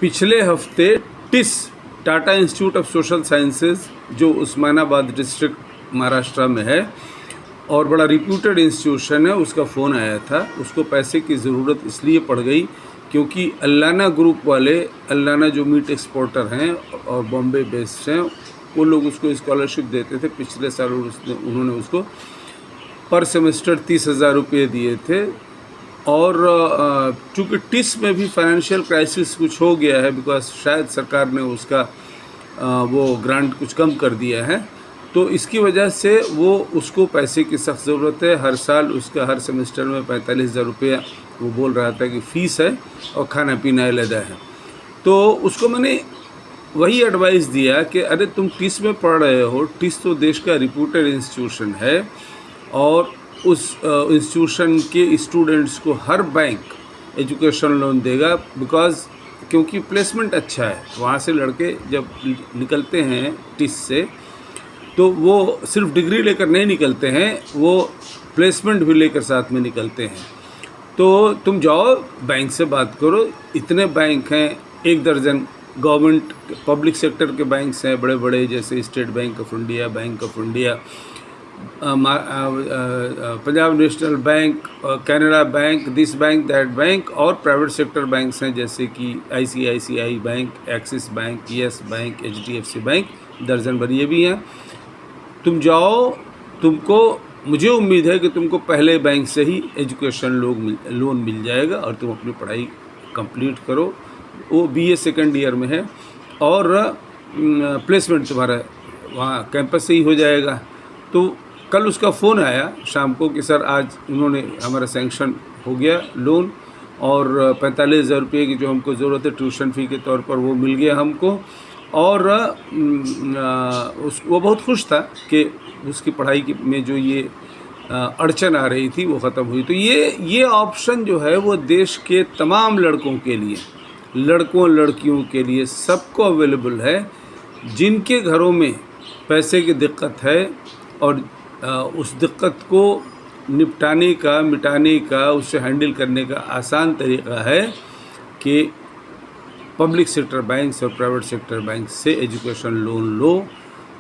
पिछले हफ्ते TISS Tata institute of social sciences जो उस्मानाबाद डिस्ट्रिक्ट महाराष्ट्र में है और बड़ा रिप्यूटेड इंस्टीट्यूशन है, उसका फ़ोन आया था। उसको पैसे की ज़रूरत इसलिए पड़ गई क्योंकि अल्लाना ग्रुप वाले, अल्लाना जो मीट एक्सपोर्टर हैं और बॉम्बे बेस्ड हैं, वो लोग उसको स्कॉलरशिप देते थे। पिछले साल उन्होंने उसको पर सेमेस्टर 30,000 रुपये दिए थे। और चूँकि टिस में भी फाइनेंशियल क्राइसिस कुछ हो गया है, बिकॉज शायद सरकार ने उसका वो ग्रांट कुछ कम कर दिया है, तो इसकी वजह से वो उसको पैसे की सख्त ज़रूरत है। हर साल उसका हर सेमेस्टर में 45,000 रुपया वो बोल रहा था कि फ़ीस है और खाना पीना अलहदा है। तो उसको मैंने वही एडवाइस दिया कि अरे तुम टिस में पढ़ रहे हो, टिस तो देश का रिप्यूटेड इंस्टीट्यूशन है और उस इंस्टीट्यूशन के स्टूडेंट्स को हर बैंक एजुकेशन लोन देगा, क्योंकि प्लेसमेंट अच्छा है। वहाँ से लड़के जब निकलते हैं टिस से, तो वो सिर्फ डिग्री लेकर नहीं निकलते हैं, वो प्लेसमेंट भी लेकर साथ में निकलते हैं। तो तुम जाओ बैंक से बात करो, इतने बैंक हैं, 1 दर्जन गवर्नमेंट पब्लिक सेक्टर के बैंक्स हैं बड़े बड़े, जैसे state bank of India, bank of India, Punjab national bank, Canara bank, this bank that bank, और प्राइवेट सेक्टर बैंक्स हैं जैसे कि ICICI bank, axis bank, yes bank, HDFC bank, दर्जन भर ये भी हैं। तुम जाओ, मुझे उम्मीद है कि तुमको पहले बैंक से ही एजुकेशन लोन मिल जाएगा और तुम अपनी पढ़ाई कंप्लीट करो। वो BA सेकेंड ईयर में है और प्लेसमेंट तुम्हारा वहाँ कैंपस से ही हो जाएगा। तो कल उसका फ़ोन आया शाम को कि सर आज उन्होंने हमारा सैंक्शन हो गया लोन, और 45,000 रुपये की जो हमको ज़रूरत है ट्यूशन फ़ी के तौर पर वो मिल गया हमको। और वो बहुत खुश था कि उसकी पढ़ाई में जो ये अड़चन आ रही थी वो ख़त्म हुई। तो ये ऑप्शन जो है वो देश के तमाम लड़कों के लिए, लड़कों लड़कियों के लिए सबको अवेलेबल है, जिनके घरों में पैसे की दिक्कत है और उस दिक्कत को निपटाने का, मिटाने का, उससे हैंडल करने का आसान तरीका है कि पब्लिक सेक्टर बैंक्स और प्राइवेट सेक्टर बैंक से एजुकेशन लोन लो।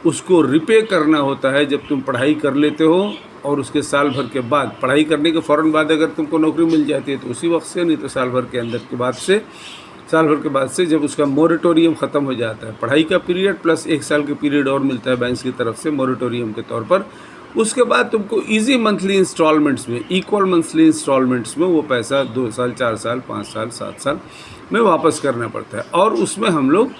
उसको रिपे करना होता है जब तुम पढ़ाई कर लेते हो, और उसके साल भर के बाद, पढ़ाई करने के फ़ौरन बाद अगर तुमको नौकरी मिल जाती है तो उसी वक्त से, नहीं तो साल भर के अंदर के बाद से, साल भर के बाद से जब उसका मोरेटोरियम ख़त्म हो जाता है, पढ़ाई का पीरियड प्लस 1 साल के पीरियड और मिलता है बैंक की तरफ से मोरेटोरियम के तौर पर, उसके बाद तुमको इजी मंथली इंस्टॉलमेंट्स में, इक्वल मंथली इंस्टॉलमेंट्स में वो पैसा 2 साल, 4 साल, 5 साल, 7 साल में वापस करना पड़ता है। और उसमें हम लोग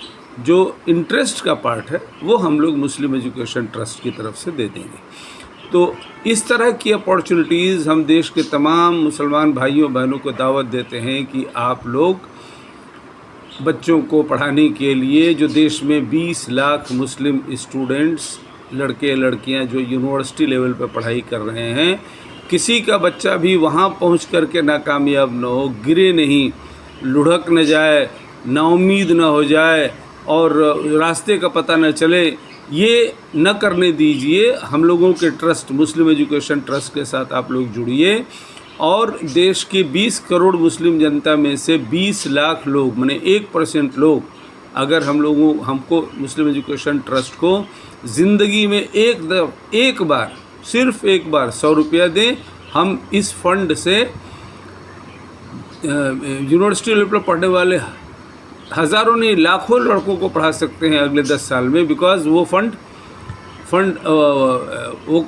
जो इंटरेस्ट का पार्ट है वो हम लोग मुस्लिम एजुकेशन ट्रस्ट की तरफ से दे देंगे। तो इस तरह की अपॉर्चुनिटीज़ हम देश के तमाम मुसलमान भाइयों बहनों को दावत देते हैं कि आप लोग बच्चों को पढ़ाने के लिए, जो देश में 20 लाख मुस्लिम स्टूडेंट्स, लड़के लड़कियां जो यूनिवर्सिटी लेवल पर पढ़ाई कर रहे हैं, किसी का बच्चा भी वहां पहुंच करके नाकामयाब न हो, गिरे नहीं, लुढ़क न जाए, नाउम्मीद न हो जाए और रास्ते का पता न चले, ये न करने दीजिए। हम लोगों के ट्रस्ट, मुस्लिम एजुकेशन ट्रस्ट के साथ आप लोग जुड़िए और देश के 20 करोड़ मुस्लिम जनता में से 20 लाख लोग, माने 1% लोग, अगर हमको मुस्लिम एजुकेशन ट्रस्ट को ज़िंदगी में एक बार, सिर्फ एक बार 100 रुपया दें, हम इस फंड से यूनिवर्सिटी लेवल पर पढ़ने वाले हज़ारों नहीं लाखों लड़कों को पढ़ा सकते हैं अगले 10 साल में। बिकॉज़ वो फंड वो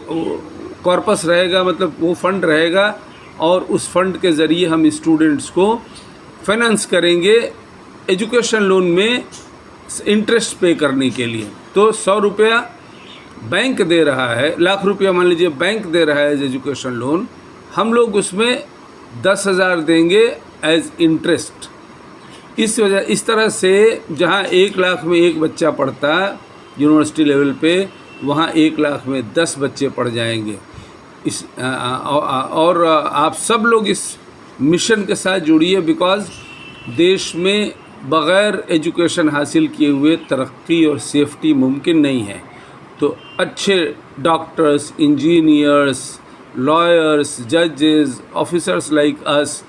कॉर्पस रहेगा, मतलब वो फंड रहेगा और उस फंड के ज़रिए हम स्टूडेंट्स को फाइनेंस करेंगे एजुकेशन लोन में इंटरेस्ट पे करने के लिए। तो 100 रुपया बैंक दे रहा है, लाख रुपया मान लीजिए बैंक दे रहा है एज एजुकेशन लोन, हम लोग उसमें 10,000 देंगे एज इंटरेस्ट। इस तरह से जहाँ 1 लाख में 1 बच्चा पढ़ता यूनिवर्सिटी लेवल पे, वहाँ 1 लाख में 10 बच्चे पढ़ जाएंगे। और आप सब लोग इस मिशन के साथ जुड़िए, बिकॉज़ देश में बग़ैर एजुकेशन हासिल किए हुए तरक्की और सेफ्टी मुमकिन नहीं है। तो अच्छे डॉक्टर्स, इंजीनियर्स, लॉयर्स, जजेस, officers like us,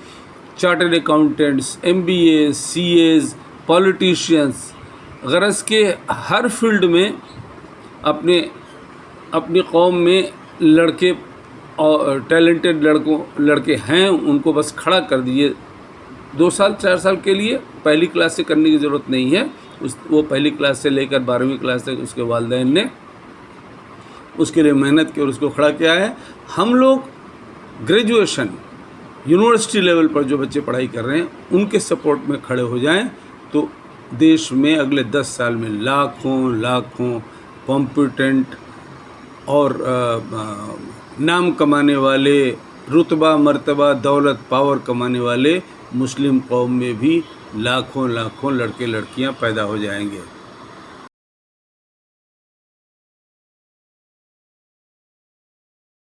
chartered accountants, MBAs, CAs, politicians, गरज के हर फील्ड में अपनी कौम में लड़के और टैलेंटेड लड़के हैं, उनको बस खड़ा कर दिए 2 साल 4 साल के लिए। पहली क्लास से करने की ज़रूरत नहीं है, वो पहली क्लास से लेकर 12वीं क्लास तक उसके वालिदैन ने उसके लिए मेहनत की और उसको खड़ा किया है। हम लोग ग्रेजुएशन यूनिवर्सिटी लेवल पर जो बच्चे पढ़ाई कर रहे हैं उनके सपोर्ट में खड़े हो जाएं तो देश में अगले 10 साल में लाखों कॉम्पिटेंट और नाम कमाने वाले, रुतबा मर्तबा दौलत पावर कमाने वाले मुस्लिम कौम में भी लाखों लड़के लड़कियां पैदा हो जाएंगे।